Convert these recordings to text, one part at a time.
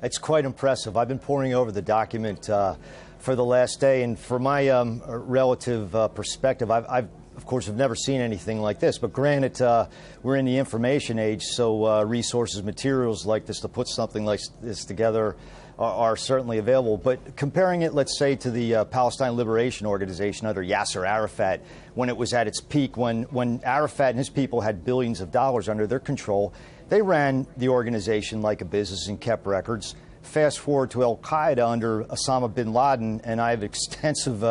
It's quite impressive. I've been poring over the document for the last day, and for my relative perspective, I've of course have never seen anything like this. But granted, we're in the information age, so resources, materials like this to put something like this together are certainly available. But comparing it, let's say, to the Palestine Liberation Organization under Yasser Arafat, when it was at its peak, when Arafat and his people had billions of dollars under their control, they ran the organization like a business and kept records. Fast forward to Al-Qaeda under Osama bin Laden, and I have extensive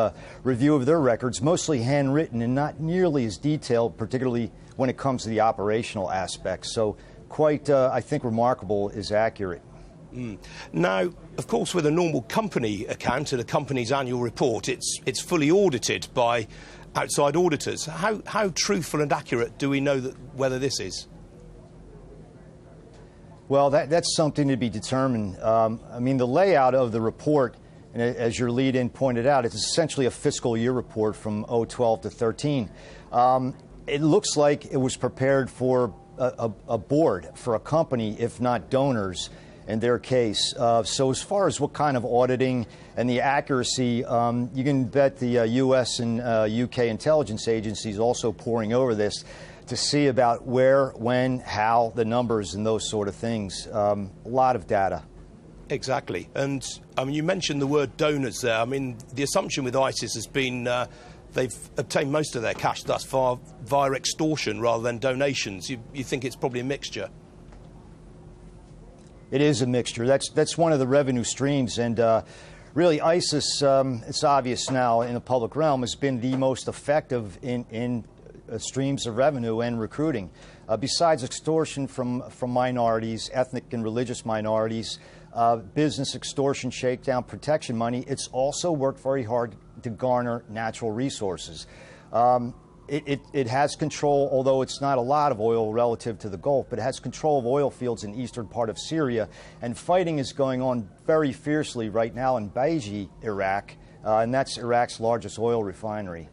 review of their records, mostly handwritten and not nearly as detailed, particularly when it comes to the operational aspects. So quite, I think, remarkable is accurate. Now, of course, with a normal company account and a company's annual report, it's fully audited by outside auditors. How truthful and accurate do we know whether this is? Well, that's something to be determined. I mean, the layout of the report, and as your lead-in pointed out, it's essentially a fiscal year report from 2012 to 13. It looks like it was prepared for a board, for a company, if not donors, in their case. So as far as what kind of auditing and the accuracy, you can bet the U.S. and UK intelligence agencies also poring over this to see about where, when, how, the numbers and those sort of things. A lot of data. Exactly. And I mean, you mentioned the word donors there. I mean, the assumption with ISIS has been they've obtained most of their cash thus far via extortion rather than donations. You think it's probably a mixture? It is a mixture. That's one of the revenue streams, and really ISIS, it's obvious now in the public realm, has been the most effective in streams of revenue and recruiting. Besides extortion from minorities, ethnic and religious minorities, business extortion, shakedown, protection money, it's also worked very hard to garner natural resources. It has control, although it's not a lot of oil relative to the Gulf, but it has control of oil fields in the eastern part of Syria. And fighting is going on very fiercely right now in Baiji, Iraq, and that's Iraq's largest oil refinery.